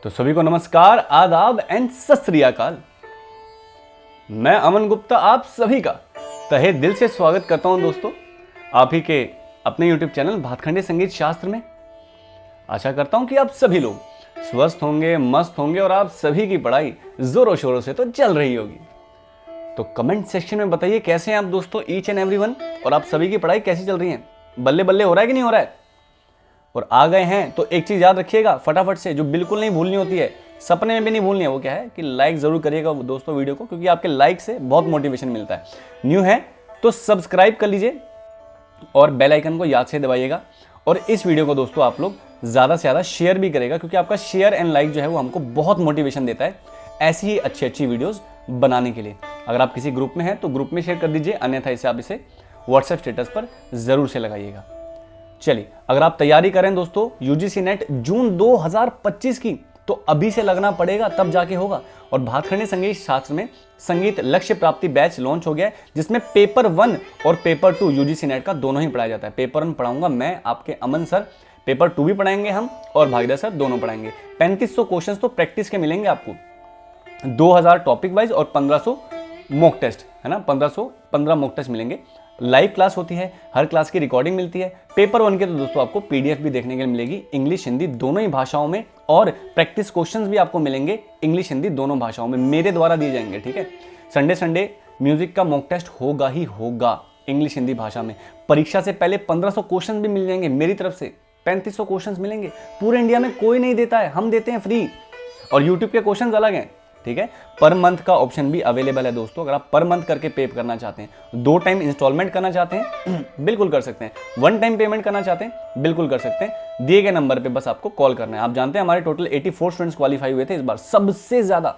तो सभी को नमस्कार, आदाब एंड सत श्री अकाल। मैं अमन गुप्ता आप सभी का तहे दिल से स्वागत करता हूं दोस्तों, आप ही के अपने YouTube चैनल भातखंडे संगीत शास्त्र में। आशा करता हूं कि आप सभी लोग स्वस्थ होंगे, मस्त होंगे और आप सभी की पढ़ाई जोरों शोरों से तो चल रही होगी। तो कमेंट सेक्शन में बताइए कैसे हैं आप दोस्तों, ईच एंड एवरीवन, और आप सभी की पढ़ाई कैसी चल रही है। बल्ले बल्ले हो रहा है कि नहीं हो रहा है। और आ गए हैं तो एक चीज याद रखिएगा फटाफट से, जो बिल्कुल नहीं भूलनी होती है, सपने में भी नहीं भूलनी है, वो क्या है कि लाइक जरूर करिएगा दोस्तों वीडियो को, क्योंकि आपके लाइक से बहुत मोटिवेशन मिलता है। न्यू है तो सब्सक्राइब कर लीजिए और बेल आइकन को याद से दबाइएगा। और इस वीडियो को दोस्तों आप लोग ज़्यादा से ज़्यादा शेयर भी करेगा, क्योंकि आपका शेयर एंड लाइक जो है वो हमको बहुत मोटिवेशन देता है ऐसी ही अच्छी अच्छी वीडियोस बनाने के लिए। अगर आप किसी ग्रुप में हैं तो ग्रुप में शेयर कर दीजिए, अन्यथा इसे आप इसे व्हाट्सएप स्टेटस पर ज़रूर से लगाइएगा। चलिए, अगर आप तैयारी करें दोस्तों यूजीसी नेट जून 2025 की, तो अभी से लगना पड़ेगा, तब जाके होगा। और भातखंडे संगीत शास्त्र में संगीत लक्ष्य प्राप्ति बैच लॉन्च हो गया है, जिसमें पेपर 1 और पेपर 2 यूजीसी नेट का दोनों ही पढ़ाया जाता है। पेपर 1 पढ़ाऊंगा मैं, आपके अमन सर, पेपर 2 भी पढ़ाएंगे हम और भागीदार सर दोनों पढ़ाएंगे। 3500 क्वेश्चन तो प्रैक्टिस के मिलेंगे आपको, 2000 टॉपिक वाइज और 1500 मॉक टेस्ट, है ना, 1515 मॉक टेस्ट मिलेंगे। लाइव क्लास होती है, हर क्लास की रिकॉर्डिंग मिलती है। पेपर 1 के तो दोस्तों आपको पीडीएफ भी देखने के लिए मिलेगी, इंग्लिश हिंदी दोनों ही भाषाओं में, और प्रैक्टिस क्वेश्चंस भी आपको मिलेंगे इंग्लिश हिंदी दोनों भाषाओं में, मेरे द्वारा दिए जाएंगे। ठीक है, संडे म्यूजिक का मॉक टेस्ट होगा ही होगा इंग्लिश हिंदी भाषा में। परीक्षा से पहले 1500 क्वेश्चन भी मिल जाएंगे मेरी तरफ से, 3500 क्वेश्चन मिलेंगे। पूरे इंडिया में कोई नहीं देता है, हम देते हैं फ्री, और यूट्यूब के क्वेश्चन अलग हैं। ठीक है, पर मंथ का ऑप्शन भी अवेलेबल है दोस्तों। अगर आप पर मंथ करके पे करना चाहते हैं, 2 टाइम इंस्टॉलमेंट करना चाहते हैं बिल्कुल कर सकते हैं, 1 टाइम पेमेंट करना चाहते हैं बिल्कुल कर सकते हैं। दिए गए नंबर पे बस आपको कॉल करना है। आप जानते हैं हमारे टोटल 84 स्टूडेंट्स क्वालिफाई हुए थे इस बार, सबसे ज्यादा।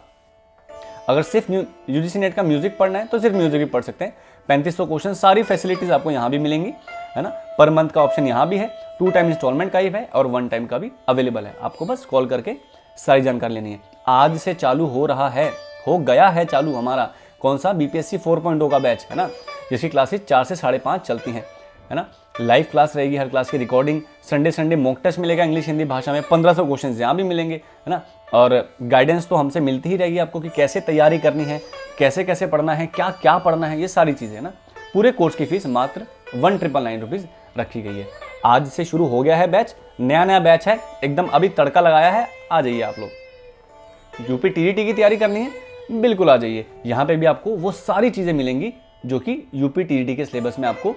अगर सिर्फ यूजीसी नेट का म्यूजिक पढ़ना है तो सिर्फ म्यूजिक भी पढ़ सकते हैं। 3500 क्वेश्चन, सारी फैसिलिटीज आपको यहाँ भी मिलेंगी, है ना। पर मंथ का ऑप्शन यहाँ भी है, 2 टाइम इंस्टॉलमेंट का ही है, और 1 टाइम का भी अवेलेबल है। आपको बस कॉल करके सारी जानकारी लेनी है। आज से चालू हो रहा है, हो गया है चालू हमारा कौन सा बीपीएससी 4.0 का बैच, है ना, जिसकी क्लासेस 4 से 5:30 चलती हैं, है ना। लाइव क्लास रहेगी, हर क्लास की रिकॉर्डिंग, संडे मॉक टेस्ट मिलेगा इंग्लिश हिंदी भाषा में, 1500 क्वेश्चन यहाँ भी मिलेंगे, है ना। और गाइडेंस तो हमसे मिलती ही रहेगी आपको कि कैसे तैयारी करनी है, कैसे कैसे पढ़ना है, क्या क्या पढ़ना है, ये सारी चीज़ें, है ना। पूरे कोर्स की फीस मात्र 1999 रुपीज़ रखी गई है। आज से शुरू हो गया है बैच, नया बैच है एकदम, अभी तड़का लगाया है। आ जाइए आप लोग। यूपी टीडीटी की तैयारी करनी है, बिल्कुल आ जाइए। यहाँ पे भी आपको वो सारी चीजें मिलेंगी जो कि यूपी टीडीटी के सिलेबस में आपको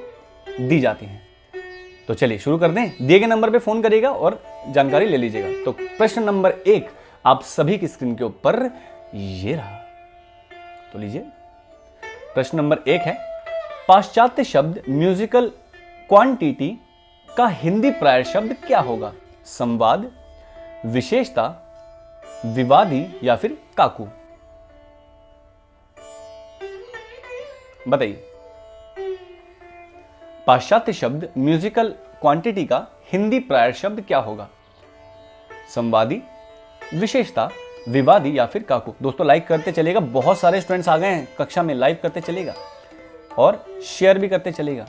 दी जाती हैं। तो चलिए शुरू कर दें। दिए गए नंबर पे फोन करिएगा और जानकारी ले लीजिएगा। तो प्रश्न नंबर 1 आप सभी की स्क्रीन के ऊपर ये रहा, तो लीजिए। प्रश्न नंबर 1 है, पाश्चात्य शब्द म्यूजिकल क्वांटिटी का हिंदी प्रायर शब्द क्या होगा? संवाद, विशेषता, विवादी या फिर काकू? बताइए। पाश्चात्य शब्द म्यूजिकल क्वांटिटी का हिंदी प्रायर शब्द क्या होगा? संवादी, विशेषता, विवादी या फिर काकू? दोस्तों लाइक करते चलेगा, बहुत सारे स्टूडेंट्स आ गए हैं कक्षा में, लाइक करते चलेगा और शेयर भी करते चलेगा।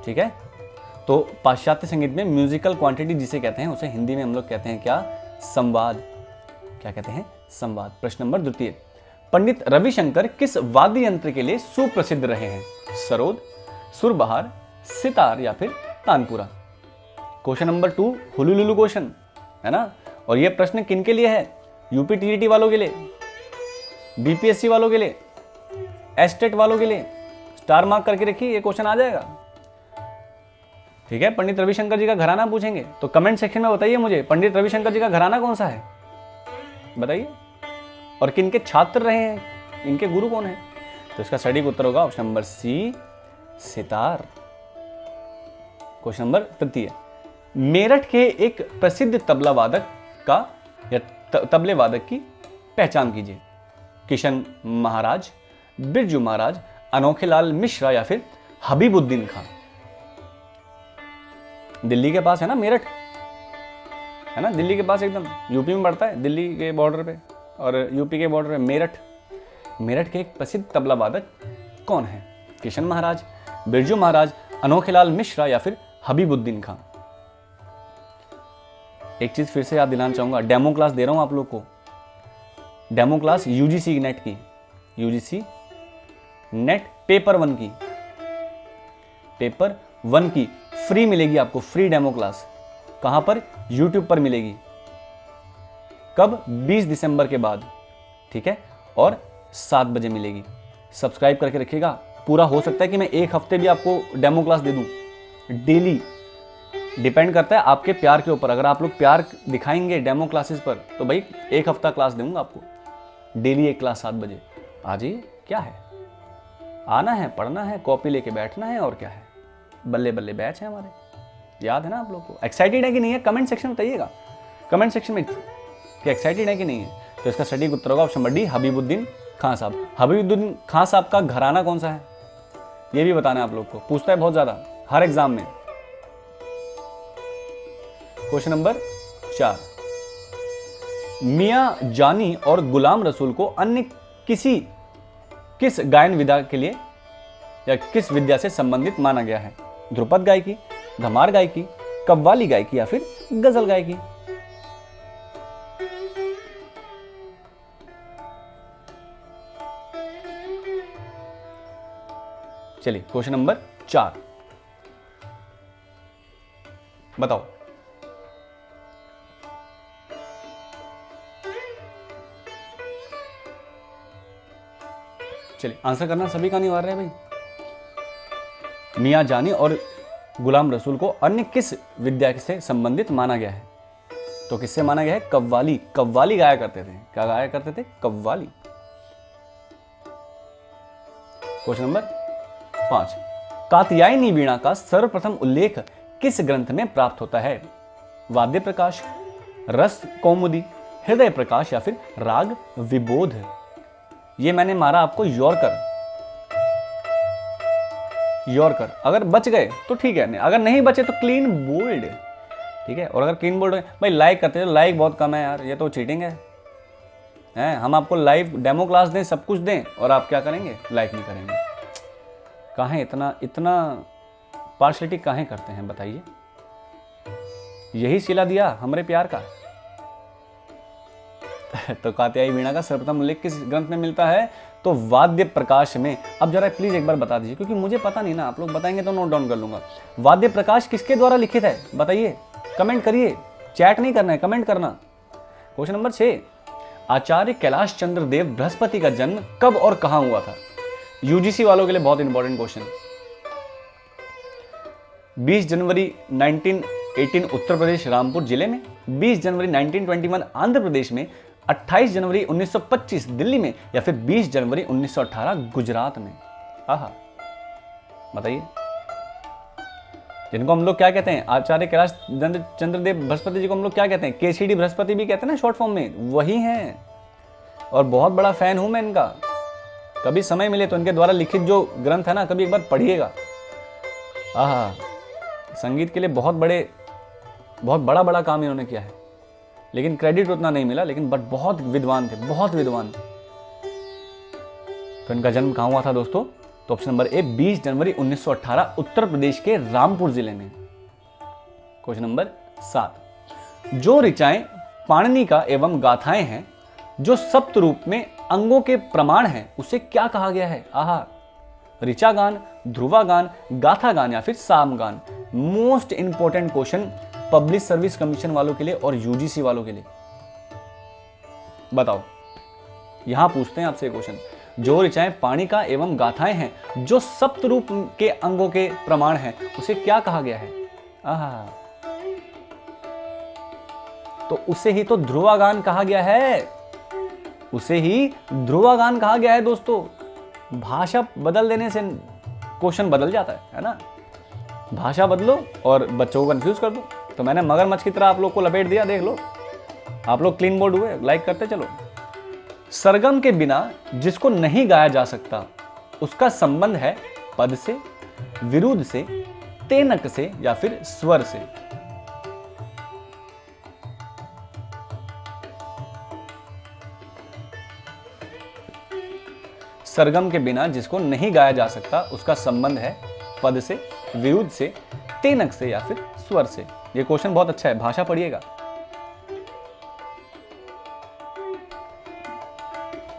ठीक है, तो पाश्चात्य संगीत में म्यूजिकल क्वांटिटी जिसे कहते हैं उसे हिंदी में हम लोग कहते हैं क्या? संवाद। क्या कहते हैं? संवाद। प्रश्न नंबर 2, पंडित रविशंकर किस वाद्य यंत्र के लिए सुप्रसिद्ध रहे हैं? सरोद, सुरबहार, सितार या फिर तानपुरा? क्वेश्चन नंबर 2 हुलुलुलु क्वेश्चन, है ना। और यह प्रश्न किन के लिए है? यूपी टीडीटी वालों के लिए, बीपीएससी वालों के लिए, एस्टेट वालों के लिए। स्टार मार्क करके रखिए, ये क्वेश्चन आ जाएगा। ठीक है, पंडित रविशंकर जी का घराना पूछेंगे तो कमेंट सेक्शन में बताइए मुझे, पंडित रविशंकर जी का घराना कौन सा है बताइए, और किनके छात्र रहे हैं, इनके गुरु कौन है? तो इसका सटीक उत्तर होगा option number C, sitar. Question number 3, Meerut के एक प्रसिद्ध तबला वादक का या तबले वादक की पहचान कीजिए। किशन महाराज, बिरजू महाराज, अनोखेलाल मिश्रा या फिर हबीबुद्दीन खां? दिल्ली के पास है ना मेरठ, है ना, दिल्ली के पास एकदम, यूपी में पड़ता है, दिल्ली के बॉर्डर पे और यूपी के बॉर्डर पे मेरठ। मेरठ के एक प्रसिद्ध तबला वादक कौन है? किशन महाराज, बिरजू महाराज, अनोखेलाल मिश्रा या फिर हबीबुद्दीन खां? एक चीज़ फिर से याद दिलाना चाहूँगा, डेमो क्लास दे रहा हूँ आप लोग को, डेमो क्लास यूजीसी नेट की, यूजीसी नेट पेपर 1 की, पेपर 1 की फ्री मिलेगी आपको, फ्री डेमो क्लास। कहाँ पर? यूट्यूब पर मिलेगी। कब? 20 दिसंबर के बाद, ठीक है, और 7 बजे मिलेगी। सब्सक्राइब करके रखिएगा। पूरा हो सकता है कि मैं एक हफ्ते भी आपको डेमो क्लास दे दूं, डेली। डिपेंड करता है आपके प्यार के ऊपर। अगर आप लोग प्यार दिखाएंगे डेमो क्लासेस पर तो भाई एक हफ्ता क्लास दूंगा आपको, डेली एक क्लास 7 बजे। आ जाइए, क्या है, आना है, पढ़ना है, कॉपी लेके बैठना है, और क्या है। बल्ले बल्ले बैच है हमारे, याद है ना आप लोग को। एक्साइटेड है कि नहीं है? कमेंट सेक्शन में बताइएगा, कमेंट सेक्शन में कि एक्साइटेड है कि नहीं है। तो इसका सटीक उत्तर होगा ऑप्शन डी, हबीबुद्दीन खान साहब। हबीबुद्दीन खान साहब का घराना कौन सा है, ये भी बताना है आप लोग को। पूछता है बहुत ज्यादा हर एग्जाम में। क्वेश्चन नंबर 4, मियां जानी और गुलाम रसूल को अन्य किस गायन विधा के लिए या किस विद्या से संबंधित माना गया है? ध्रुपद गायकी, धमार गायकी, कव्वाली गायकी या फिर गजल गायकी? चलिए क्वेश्चन नंबर 4 बताओ। चलिए आंसर करना सभी का अनिवार्य है भाई। मियां जानी और गुलाम रसूल को अन्य किस विद्या से संबंधित माना गया है? तो किससे माना गया है? कव्वाली। कव्वाली गाया करते थे। क्या गाया करते थे? कव्वाली। क्वेश्चन नंबर 5, कात्यायनी वीणा का सर्वप्रथम उल्लेख किस ग्रंथ में प्राप्त होता है? वाद्य प्रकाश, रस कौमुदी, हृदय प्रकाश या फिर राग विबोध? ये मैंने मारा आपको यॉर्कर। अगर बच गए तो ठीक है, अगर नहीं बचे तो क्लीन बोल्ड, ठीक है। और अगर क्लीन बोल्ड भाई लाइक करते हैं, लाइक बहुत कम है यार, ये तो चीटिंग है। हम आपको लाइव डेमो क्लास दें, सब कुछ दें, और आप क्या करेंगे? लाइक नहीं करेंगे। काहे इतना पार्शलिटी काहे करते हैं बताइए? यही सिला दिया हमारे प्यार का। तो कात्यायनी वीणा का सर्वप्रथम उल्लेख किस ग्रंथ में मिलता है? तो वाद्य प्रकाश में। अब जरा प्लीज एक बार बता दीजिए, क्योंकि मुझे पता नहीं ना, आप लोग बताएंगे तो नोट डाउन कर लूंगा। वाद्य प्रकाश किसके द्वारा लिखित है बताइए? कमेंट करिए, चैट नहीं करना है, कमेंट करना। क्वेश्चन नंबर 6, आचार्य कैलाश चंद्र देव बृहस्पति का जन्म कब और कहां हुआ था? यूजीसी वालों के लिए बहुत इंपॉर्टेंट क्वेश्चन। 20 जनवरी 1918 उत्तर प्रदेश रामपुर जिले में, 20 जनवरी 1921 आंध्र प्रदेश में, 28 जनवरी 1925 दिल्ली में, या फिर 20 जनवरी 1918 गुजरात में? आहा, बताइए। जिनको हम लोग क्या कहते हैं? आचार्य कैलाश चंद्रदेव बृहस्पति जी को हम लोग क्या कहते हैं? केसीडी बृहस्पति भी कहते हैं ना शॉर्ट फॉर्म में, वही हैं। और बहुत बड़ा फैन हूं मैं इनका। कभी समय मिले तो इनके द्वारा लिखित जो ग्रंथ है ना, कभी एक बार पढ़िएगा। आहा, संगीत के लिए बहुत बड़ा काम इन्होंने किया है, लेकिन क्रेडिट उतना नहीं मिला, लेकिन बट बहुत विद्वान थे, बहुत विद्वान। तो इनका जन्म कहां हुआ था दोस्तों? तो ऑप्शन नंबर ए, 20 जनवरी 1918 उत्तर प्रदेश के रामपुर जिले में। क्वेश्चन नंबर 7, जो ऋचाएं पाणिनि का एवं गाथाएं हैं जो सप्त रूप में अंगों के प्रमाण हैं, उसे क्या कहा गया है? आहा, ऋचा गान, ध्रुवा गान, गाथा गान या फिर साम गान? Most important question public service commission वालों के लिए और यूजीसी वालों के लिए। बताओ, यहां पूछते हैं आपसे क्वेश्चन, जो ऋचाएं पाणिनि का एवं गाथाएं हैं जो सप्त रूप के अंगों के प्रमाण हैं, उसे क्या कहा गया है? आहा, तो उसे ही तो ध्रुवा गान कहा गया है, उसे ही ध्रुवा गान कहा गया है दोस्तों। भाषा बदल देने से क्वेश्चन बदल जाता है ना। भाषा बदलो और बच्चों को कंफ्यूज कर दो। तो मैंने मगरमच्छ की तरह आप लोग को लपेट दिया, देख लो। आप लोग क्लीन बोर्ड हुए, लाइक करते चलो। सरगम के बिना जिसको नहीं गाया जा सकता, उसका संबंध है पद से, विरुद्ध से, तेनक से या फिर स्वर से? सरगम के बिना जिसको नहीं गाया जा सकता, उसका संबंध है पद से, विरुद्ध से, तेनक से या फिर स्वर से? ये क्वेश्चन बहुत अच्छा है, भाषा पढ़िएगा।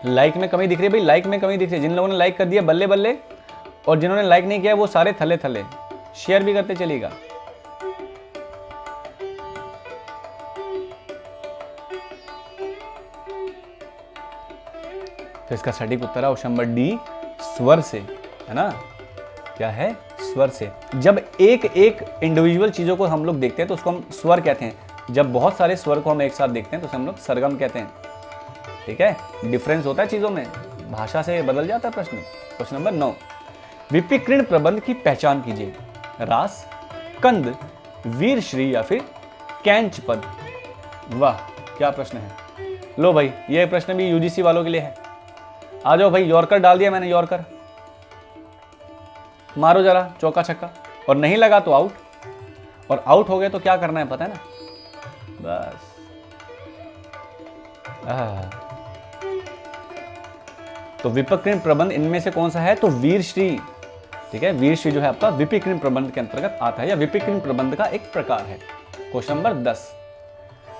लाइक में कमी दिख रही है भाई, लाइक में कमी दिख रही है। जिन लोगों ने लाइक कर दिया बल्ले बल्ले, और जिन्होंने लाइक नहीं किया वो सारे थले थले। शेयर भी करते चलिएगा। तो इसका सटीक उत्तर है ऑप्शन नंबर डी, स्वर से, है ना। क्या है? स्वर से। जब एक एक इंडिविजुअल चीजों को हम लोग देखते हैं तो उसको हम स्वर कहते हैं। जब बहुत सारे स्वर को हम एक साथ देखते हैं तो उसे हम लोग सरगम कहते हैं। ठीक है, डिफरेंस होता है चीजों में, भाषा से बदल जाता है प्रश्न। क्वेश्चन नंबर 9, विपिकृण प्रबंध की पहचान कीजिए। रास, कंद, वीरश्री या फिर कैंच पद। वाह, क्या प्रश्न है। लो भाई, ये प्रश्न भी यूजीसी वालों के लिए है। आ जाओ भाई, यॉर्कर डाल दिया मैंने, यॉर्कर मारो जरा चौका छक्का, और नहीं लगा तो आउट, और आउट हो गए तो क्या करना है पता है ना, बस। तो विपिकृण प्रबंध इनमें से कौन सा है? तो वीरश्री। ठीक है, वीरश्री जो है आपका विपिकृण प्रबंध के अंतर्गत आता है, या विपिकृण प्रबंध का एक प्रकार है। क्वेश्चन नंबर 10,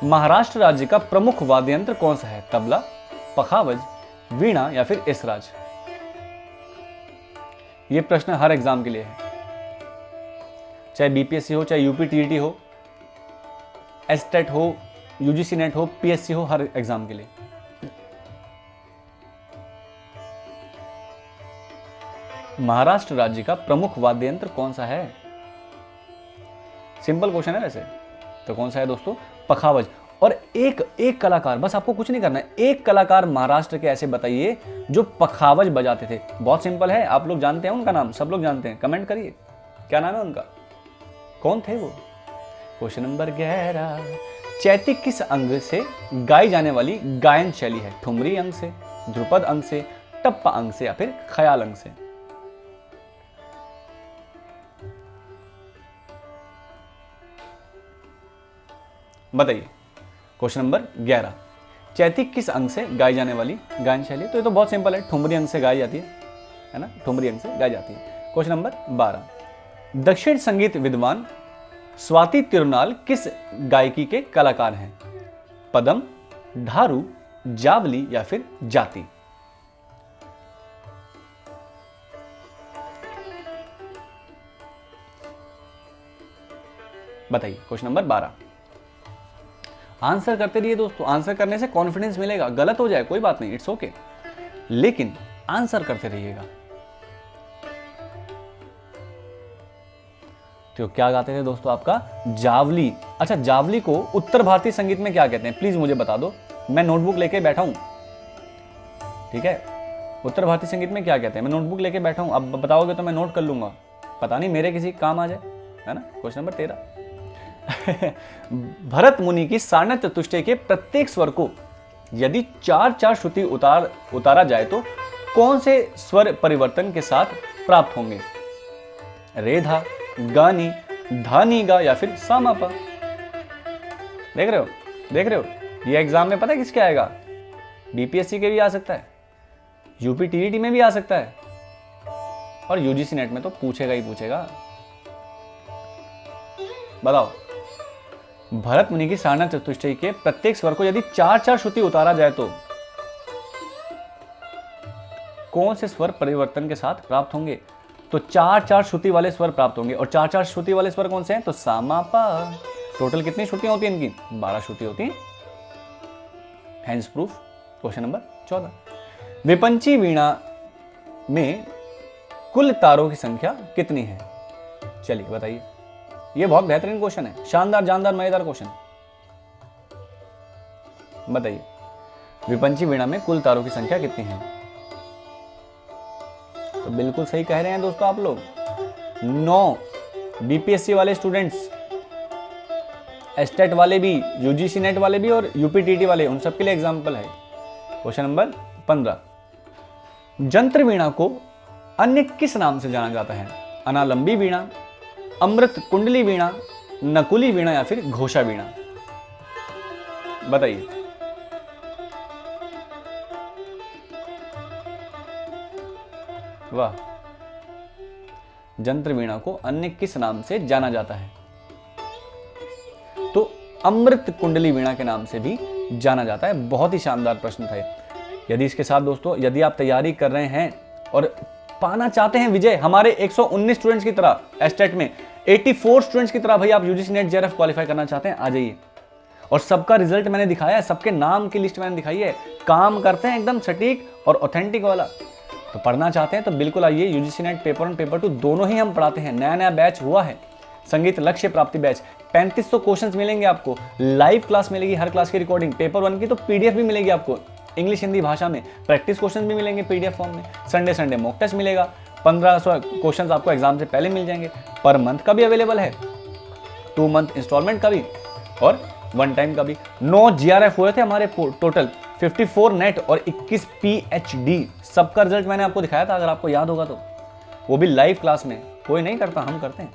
महाराष्ट्र राज्य का प्रमुख वाद्य यंत्र कौन सा है? तबला, पखावज, वीणा या फिर इसराज। यह प्रश्न हर एग्जाम के लिए है, चाहे बीपीएससी हो, चाहे यूपीटीईटी हो, एसटेट हो, यूजीसी नेट हो, पीएससी हो, हर एग्जाम के लिए। महाराष्ट्र राज्य का प्रमुख वाद्य यंत्र कौन सा है? सिंपल क्वेश्चन है वैसे तो। कौन सा है दोस्तों? पखावज। और एक कलाकार, बस आपको कुछ नहीं करना है, एक कलाकार महाराष्ट्र के ऐसे बताइए जो पखावज बजाते थे। बहुत सिंपल है, आप लोग जानते हैं उनका नाम, सब लोग जानते हैं, कमेंट करिए क्या नाम है उनका, कौन थे वो। क्वेश्चन नंबर 11, चैती किस अंग से गाई जाने वाली गायन शैली है? ठुमरी अंग से, ध्रुपद अंग से, टप्पा अंग से या फिर ख्याल अंग से। बताइए। क्वेश्चन नंबर 11, चैती किस अंग से गाई जाने वाली गायन शैली? तो ये तो बहुत सिंपल है, ठुमरी अंग से गाई जाती है ना, ठुमरी अंग से गाई जाती है। क्वेश्चन नंबर 12, दक्षिण संगीत विद्वान स्वाति तिरुनाल किस गायकी के कलाकार हैं? पदम, ढारू, जावली या फिर जाति। बताइए। क्वेश्चन नंबर 12, आंसर करते रहिए दोस्तों, आंसर करने से कॉन्फिडेंस मिलेगा। गलत हो जाए कोई बात नहीं, इट्स ओके, लेकिन आंसर करते रहिएगा। तो क्या गाते थे दोस्तों? आपका जावली। अच्छा, जावली को उत्तर भारतीय संगीत में क्या कहते हैं? प्लीज मुझे बता दो, मैं नोटबुक लेके बैठा हूं। ठीक है, उत्तर भारतीय संगीत में क्या कहते हैं? मैं नोटबुक लेके बैठा हूं, अब बताओगे तो मैं नोट कर लूंगा, पता नहीं मेरे किसी काम आ जाए, है ना। क्वेश्चन नंबर 13, भरत मुनि की सारनाथ चतुष्टय के प्रत्येक स्वर को यदि 4-4 श्रुति उतारा जाए तो कौन से स्वर परिवर्तन के साथ प्राप्त होंगे? रेधा, गानी, धानी गा या फिर सामापा। देख रहे हो, देख रहे हो, ये एग्जाम में पता है किसके आएगा? बीपीएससी के भी आ सकता है, यूपीटीईटी में भी आ सकता है, और यूजीसी नेट में तो पूछेगा ही पूछेगा। बताओ, भरत मुनि की सारनाथ चतुष्टय के प्रत्येक स्वर को यदि 4-4 श्रुति उतारा जाए तो कौन से स्वर परिवर्तन के साथ प्राप्त होंगे? तो 4-4 श्रुति वाले स्वर प्राप्त होंगे, और 4-4 श्रुति वाले स्वर कौन से हैं? तो सामापा। टोटल कितनी श्रुतियां होती हैं इनकी? 12 श्रुति होती हैं। Hands proof. क्वेश्चन नंबर 14, विपंची वीणा में कुल तारों की संख्या कितनी है? चलिए बताइए। ये बहुत बेहतरीन क्वेश्चन है, शानदार, जानदार, मजेदार क्वेश्चन। बताइए, विपंची वीणा में कुल तारों की संख्या कितनी है? तो बिल्कुल सही कह रहे हैं दोस्तों आप लोग, 9। बीपीएससी वाले स्टूडेंट्स, एस्टेट वाले भी, यूजीसी नेट वाले भी, और यूपीटीटी वाले, उन सबके लिए एग्जाम्पल है। क्वेश्चन नंबर 15, जंत्र वीणा को अन्य किस नाम से जाना जाता है? अनालंबी वीणा, अमृत कुंडली वीणा, नकुली वीणा या फिर घोषा वीणा। बताइए। वाह, जंत्र वीणा को अन्य किस नाम से जाना जाता है? तो अमृत कुंडली वीणा के नाम से भी जाना जाता है। बहुत ही शानदार प्रश्न था। यदि इसके साथ दोस्तों, यदि आप तैयारी कर रहे हैं और पाना चाहते हैं विजय हमारे 119 स्टूडेंट्स की तरह, एस्टेट में 84 स्टूडेंट्स की तरह, भाई आप यूजीसी नेट जेआरएफ क्वालिफाई करना चाहते हैं, आ जाइए। और सबका रिजल्ट मैंने दिखाया है, सबके नाम की लिस्ट मैंने दिखाई है, काम करते हैं एकदम सटीक और ऑथेंटिक वाला। तो पढ़ना चाहते हैं तो बिल्कुल आइए, यूजीसी नेट पेपर 1 पेपर 2 दोनों ही हम पढ़ाते हैं। नया नया बैच हुआ है, संगीत लक्ष्य प्राप्ति बैच, 3500 क्वेश्चंस मिलेंगे आपको, लाइव क्लास मिलेगी, हर क्लास की रिकॉर्डिंग, पेपर 1 की तो पीडीएफ भी मिलेगी आपको, इंग्लिश हिंदी भाषा में, प्रैक्टिस क्वेश्चन भी मिलेंगे पीडीएफ फॉर्म में, संडे मॉक टेस्ट मिलेगा, 1500 क्वेश्चन आपको एग्जाम से पहले मिल जाएंगे, पर मंथ का भी अवेलेबल है, 2 मंथ इंस्टॉलमेंट का भी और 1 टाइम का भी। 9 जीआरएफ हुए थे हमारे टोटल, 54 नेट और 21 पीएचडी, सबका रिजल्ट मैंने आपको दिखाया था, अगर आपको याद होगा तो, वो भी लाइव क्लास में। कोई नहीं करता, हम करते हैं,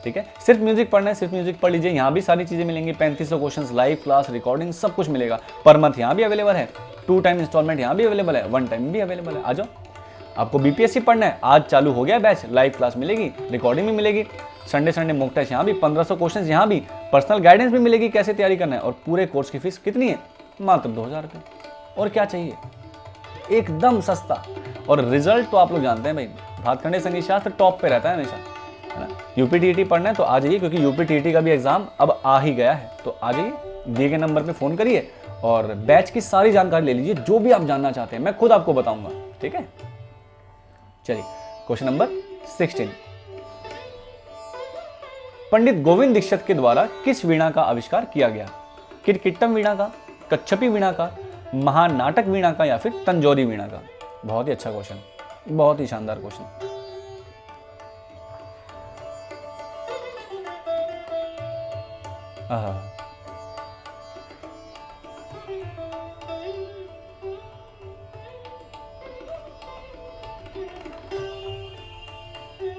ठीक है। सिर्फ म्यूजिक पढ़ना है, सिर्फ म्यूजिक पढ़ लीजिए, यहाँ भी सारी चीजें मिलेंगी, 3500 क्वेश्चंस, लाइव क्लास, रिकॉर्डिंग, सब कुछ मिलेगा। पर मंथ यहाँ भी अवेलेबल है, 2 टाइम इंस्टॉलमेंट यहाँ भी अवेलेबल है, 1 टाइम भी अवेलेबल है। आ जाओ, आपको बीपीएससी पढ़ना है, आज चालू हो गया बैच, लाइव क्लास मिलेगी, रिकॉर्डिंग भी मिलेगी, संडे मॉक टेस्ट यहाँ भी, 1500 क्वेश्चन यहाँ भी, पर्सनल गाइडेंस भी मिलेगी कैसे तैयारी करना है। और पूरे कोर्स की फीस कितनी है? मात्र 2000 रुपये। और क्या चाहिए, एकदम सस्ता। और रिजल्ट तो आप लोग जानते हैं भाई, भातखंडे संगीत शास्त्र टॉप पे रहता है हमेशा, है ना। यूपीटीईटी पढ़ना है तो आ जाइए, क्योंकि यूपीटीईटी का भी एग्जाम अब आ ही गया है, तो आ जाइए, दिए गए नंबर पे फोन करिए और बैच की सारी जानकारी ले लीजिए, जो भी आप जानना चाहते हैं मैं खुद आपको बताऊंगा, ठीक है। चलिए, क्वेश्चन नंबर 16, पंडित गोविंद दीक्षित के द्वारा किस वीणा का आविष्कार किया गया? किरकिट्टम वीणा का, कच्छपी वीणा का, महानाटक वीणा का, या फिर तंजौरी वीणा का? बहुत ही अच्छा क्वेश्चन, बहुत ही शानदार क्वेश्चन।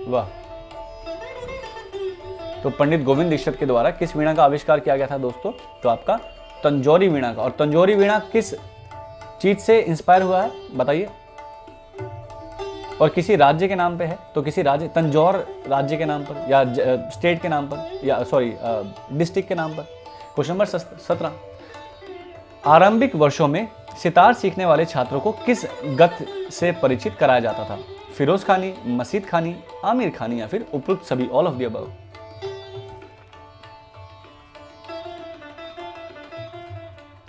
वाह। तो पंडित गोविंद दीक्षित के द्वारा किस वीणा का आविष्कार किया गया था दोस्तों? तो आपका तंजौरी वीणा का। और तंजौरी वीणा किस चीज से इंस्पायर हुआ है बताइए? और किसी राज्य के नाम पे है, तो किसी राज्य, तंजौर राज्य के नाम पर, या स्टेट के नाम पर, या सॉरी डिस्ट्रिक्ट के नाम पर। क्वेश्चन नंबर 17, आरंभिक वर्षों में सितार सीखने वाले छात्रों को किस गत से परिचित कराया जाता था? फिरोज खानी, मसीद खानी, आमिर खानी, या फिर उपरोक्त सभी, ऑल ऑफ द अबव?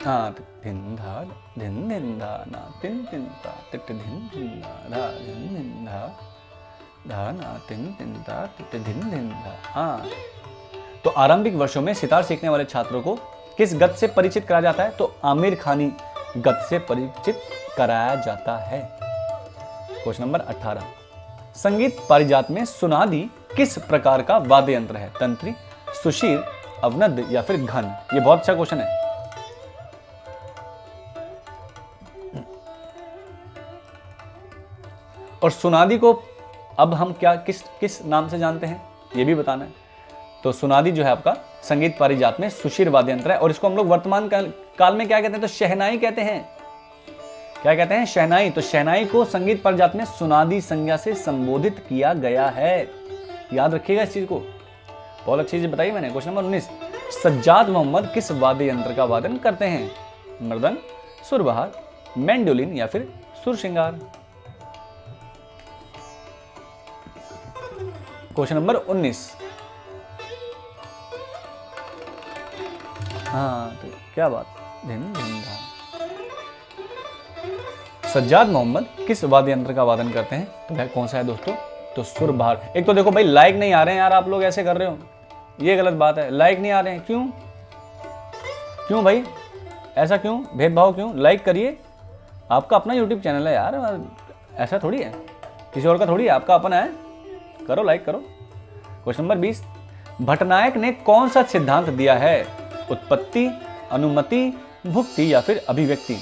हाँ, धिन धा धिन धिन धा ना तिन तिन ता टिट धिन धिन धा धिन धिन धा ना तिन तिन ता टिट धिन धिन धा। हाँ, तो आरंभिक वर्षों में सितार सीखने वाले छात्रों को किस गत से परिचित कराया जाता है? तो आमिर खानी गत से परिचित कराया जाता है। क्वेश्चन नंबर 18, संगीत पारिजात में सुनादी किस प्रकार का वाद्य यंत्र है? तंत्री, सुशीर, अवनद, या फिर घन? ये बहुत अच्छा क्वेश्चन है। और सुनादी को अब हम क्या किस नाम से जानते हैं ये भी बताना है। तो सुनादी जो है आपका संगीत पारिजात में सुशीर वाद्य यंत्र है, और इसको हम लोग वर्तमान काल में क्या कहते हैं? तो शहनाई कहते हैं। क्या कहते हैं? शहनाई। तो शहनाई को संगीत पारिजात में सुनादी संज्ञा से संबोधित किया गया है, याद रखिएगा इस चीज को, बहुत अच्छी चीज बताई मैंने। क्वेश्चन नंबर 19, सज्जाद मोहम्मद किस वाद्य यंत्र का वादन करते हैं? मृदंग, सुरबहार, मैंडोलिन, या फिर सुरश्रृंगार? क्वेश्चन नंबर 19, हाँ तो क्या बात, धिन धिन धा। सज्जाद मोहम्मद किस वाद्य यंत्र का वादन करते हैं? तो भाई कौन सा है दोस्तों? तो सुरबहार। एक तो देखो भाई लाइक नहीं आ रहे हैं यार, आप लोग ऐसे कर रहे हो, ये गलत बात है। लाइक नहीं आ रहे हैं, क्यों क्यों भाई, ऐसा क्यों, भेदभाव क्यों? लाइक करिए, आपका अपना यूट्यूब चैनल है यार, ऐसा थोड़ी है, किसी और का थोड़ी है, आपका अपना है, करो लाइक करो। क्वेश्चन नंबर 20, भट्टनायक ने कौन सा सिद्धांत दिया है? उत्पत्ति, अनुमति, भुक्ति, या फिर अभिव्यक्ति?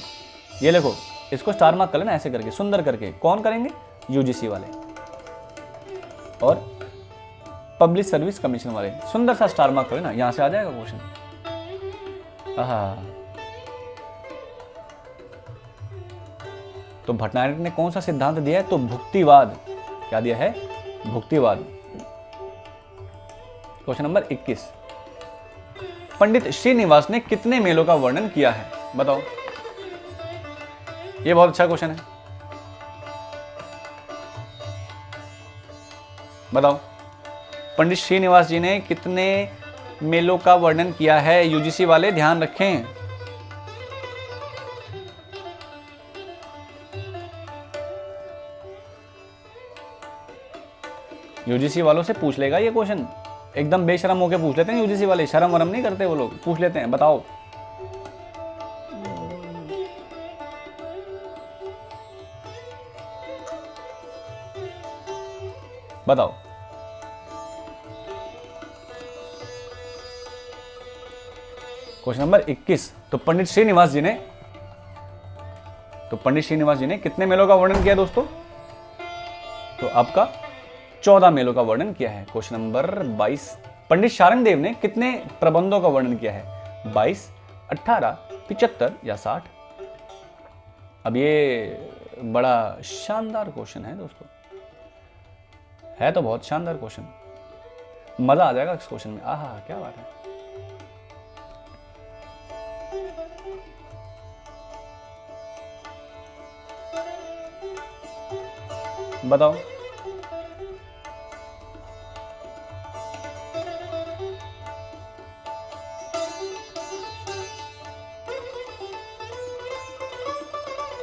ये देखो, इसको स्टार मार्क कर लेना ऐसे करके, सुंदर करके। कौन करेंगे? यूजीसी वाले और पब्लिक सर्विस कमीशन वाले, सुंदर सा स्टार मार्क कर लेना, यहां से आ जाएगा क्वेश्चन। तो भट्टनायक ने कौन सा सिद्धांत दिया है? तो भुक्तिवाद। क्या दिया है? भुक्तिवाद। क्वेश्चन नंबर 21, पंडित श्रीनिवास ने कितने मेलों का वर्णन किया है? बताओ। ये बहुत अच्छा क्वेश्चन है। बताओ, पंडित श्रीनिवास जी ने कितने मेलों का वर्णन किया है? यूजीसी वाले ध्यान रखें। यूजीसी वालों से पूछ लेगा ये क्वेश्चन, एकदम बेशरम होके पूछ लेते हैं यूजीसी वाले, शर्म वरम नहीं करते वो लोग, पूछ लेते हैं। बताओ, बताओ। Question number 21। तो पंडित श्रीनिवास जी ने कितने मेलों का वर्णन किया दोस्तों? तो आपका 14 मेलों का वर्णन किया है। Question number 22। पंडित शारंग देव ने कितने प्रबंधों का वर्णन किया है? 22, 18, 75 या 60? अब ये बड़ा शानदार क्वेश्चन है दोस्तों, है तो बहुत शानदार क्वेश्चन, मजा आ जाएगा इस क्वेश्चन में। आहा, क्या बात है। बताओ,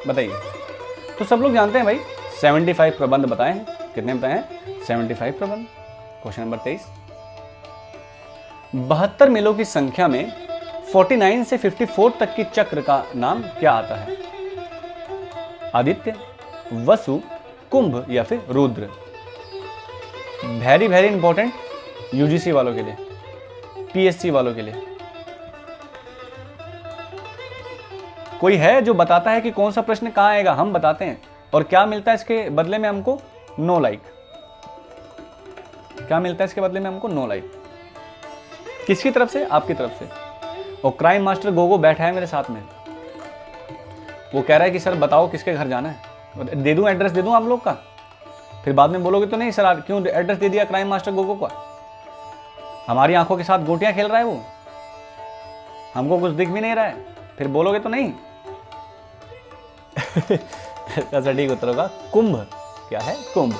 बताइए। तो सब लोग जानते हैं भाई, 75 प्रबंध बताए हैं। कितने बताए हैं? 75 प्रबंध। Question number 23। 72 मेलों की संख्या में 49 से 54 तक की चक्र का नाम क्या आता है? आदित्य, वसु, कुंभ या फिर Rudra? Very very important UGC वालों के लिए, पीएससी वालों के लिए। कोई है जो बताता है कि कौन सा प्रश्न कहां आएगा? हम बताते हैं। और क्या मिलता है इसके बदले में हमको? Know like. क्या मिलता है इसके बदले में हमको? Know like. किसकी तरफ से? आपकी तरफ से। और क्राइम मास्टर गोगो बैठा है मेरे साथ में, वो कह रहा है कि सर बताओ किसके घर जाना है, दे दूं एड्रेस, दे दूं आप लोग का? फिर बाद में बोलोगे तो नहीं सर क्यों एड्रेस दे दिया क्राइम मास्टर गोगो का? हमारी आंखों के साथ गोटियां खेल रहा है वो, हमको कुछ दिख भी नहीं रहा है, फिर बोलोगे तो नहीं। सटीक उत्तर होगा कुंभ। क्या है? कुंभ।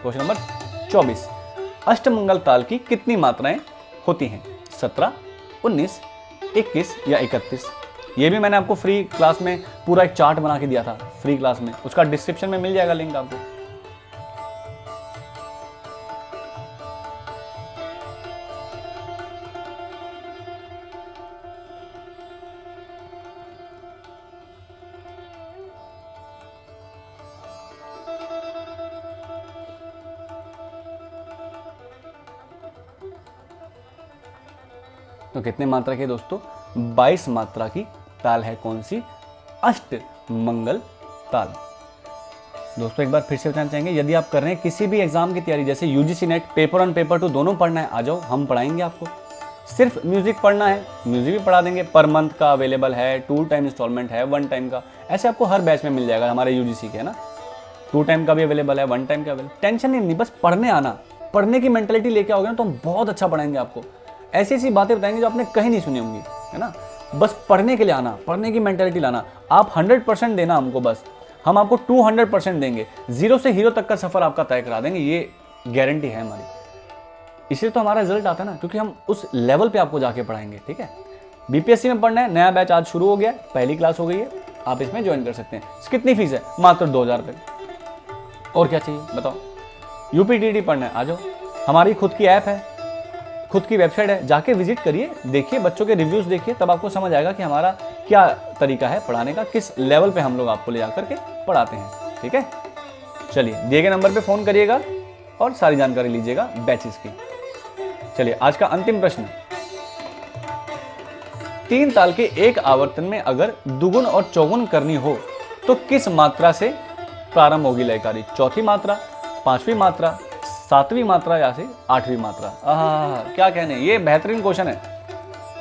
Question number 24। अष्टमंगल ताल की कितनी मात्राएं होती हैं? 17, 19, 21 या 31? ये भी मैंने आपको फ्री क्लास में पूरा एक चार्ट बना के दिया था, फ्री क्लास में, उसका डिस्क्रिप्शन में मिल जाएगा लिंक आपको। तो कितने मात्रा की दोस्तों? 22 मात्रा की ताल है। कौन सी? अष्ट मंगल ताल। दोस्तों एक बार फिर से बताना चाहेंगे, यदि आप कर रहे हैं किसी भी एग्जाम की तैयारी, जैसे यूजीसी नेट, पेपर 1 पेपर 2 दोनों पढ़ना है, आ जाओ, हम पढ़ाएंगे आपको। सिर्फ म्यूजिक पढ़ना है, म्यूजिक भी पढ़ा देंगे। पर मंथ का अवेलेबल है, 2 टाइम इंस्टॉलमेंट है, 1 टाइम का, ऐसे आपको हर बैच में मिल जाएगा हमारे यूजीसी के, है ना। 2 टाइम का भी अवेलेबल है, 1 टाइम का अवेलेबल। टेंशन नहीं, बस पढ़ने आना, पढ़ने की मेंटेलिटी लेके आओगे ना तो हम बहुत अच्छा पढ़ाएंगे आपको। ऐसी ऐसी बातें बताएंगे जो आपने कहीं नहीं सुनी होंगी, है ना। बस पढ़ने के लिए आना, पढ़ने की मेंटेलिटी लाना। आप 100% देना हमको, बस हम आपको 200% देंगे। 0 से हीरो तक का सफर आपका तय करा देंगे, ये गारंटी है हमारी। इसलिए तो हमारा रिजल्ट आता है ना, क्योंकि हम उस लेवल पे आपको जाके पढ़ाएंगे, ठीक है। बीपीएससी में पढ़ना है, नया बैच आज शुरू हो गया, पहली क्लास हो गई है, आप इसमें ज्वाइन कर सकते हैं। कितनी फीस है? मात्र 2000 रुपये। और क्या चाहिए बताओ। यूपीटीटी पढ़ना है, आ जाओ, हमारी खुद की ऐप है, खुद की वेबसाइट है, जाके विजिट करिए, देखिए, बच्चों के रिव्यूज देखिए, तब आपको समझ आएगा कि हमारा क्या तरीका है पढ़ाने का, किस लेवल पे हम लोग आपको ले जाकर के पढ़ाते हैं, ठीक है। चलिए, दिए गए नंबर पे फोन करिएगा और सारी जानकारी लीजिएगा बैचेस की। चलिए, आज का अंतिम प्रश्न। 3 ताल के एक आवर्तन में अगर दुगुन और चौगुन करनी हो तो किस मात्रा से प्रारंभ होगी लयकारी? चौथी मात्रा, 5वीं मात्रा, 7वीं मात्रा या फिर 8वीं मात्रा? क्या कहने, ये बेहतरीन क्वेश्चन है,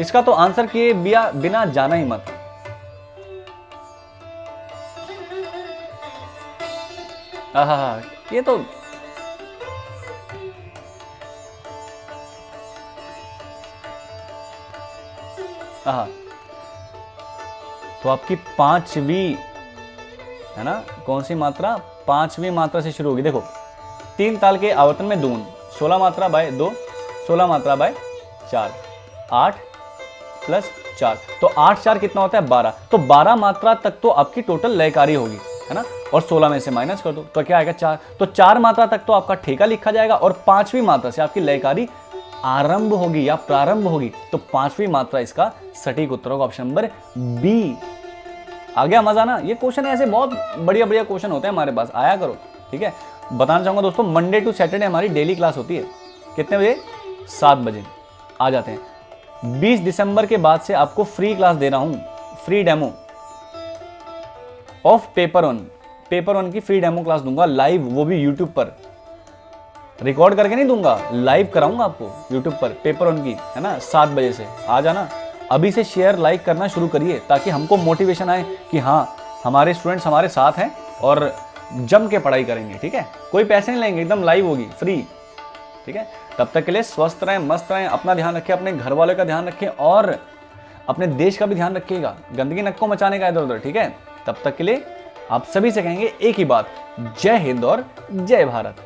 इसका तो आंसर किए बिना जाना ही मत। ये तो तो आपकी पांचवी, है ना, कौन सी मात्रा, पांचवी मात्रा से शुरू होगी। देखो 3 ताल के आवर्तन में दून, 16 मात्रा बाय 2, 16 मात्रा बाय 4, 8 प्लस 4, तो 8 4 कितना होता है 12। तो 12 मात्रा तक तो आपकी टोटल लयकारी होगी, है ना, और 16 में से माइनस कर दो तो क्या आएगा 4। तो 4 मात्रा तक तो आपका ठेका लिखा जाएगा और 5वीं मात्रा से आपकी लयकारी आरंभ होगी या प्रारंभ होगी। तो 5वीं मात्रा इसका सटीक उत्तर होगा, ऑप्शन नंबर बी। आ गया मजा ना। ये क्वेश्चन ऐसे बहुत बढ़िया बढ़िया क्वेश्चन होते हैं हमारे पास, आया करो, ठीक है। बताना चाहूंगा दोस्तों, मंडे टू सैटरडे हमारी डेली क्लास होती है। कितने बजे? 7 बजे आ जाते हैं। 20 दिसंबर के बाद से आपको फ्री क्लास दे रहा हूं, free demo of paper one की फ्री डेमो क्लास दूंगा लाइव, वो भी यूट्यूब पर। रिकॉर्ड करके नहीं दूंगा, लाइव कराऊंगा आपको यूट्यूब पर पेपर वन की, है ना, 7 बजे से आ जाना। अभी से शेयर लाइक करना शुरू करिए ताकि हमको मोटिवेशन आए कि हाँ हमारे स्टूडेंट्स हमारे साथ हैं और जम के पढ़ाई करेंगे, ठीक है। कोई पैसे नहीं लेंगे, एकदम लाइव होगी, फ्री, ठीक है। तब तक के लिए स्वस्थ रहें, मस्त रहें, अपना ध्यान रखें, अपने घर वालों का ध्यान रखें और अपने देश का भी ध्यान रखिएगा। गंदगी नक्को मचाने का इधर उधर, ठीक है। तब तक के लिए आप सभी से कहेंगे एक ही बात, जय हिंद और जय भारत।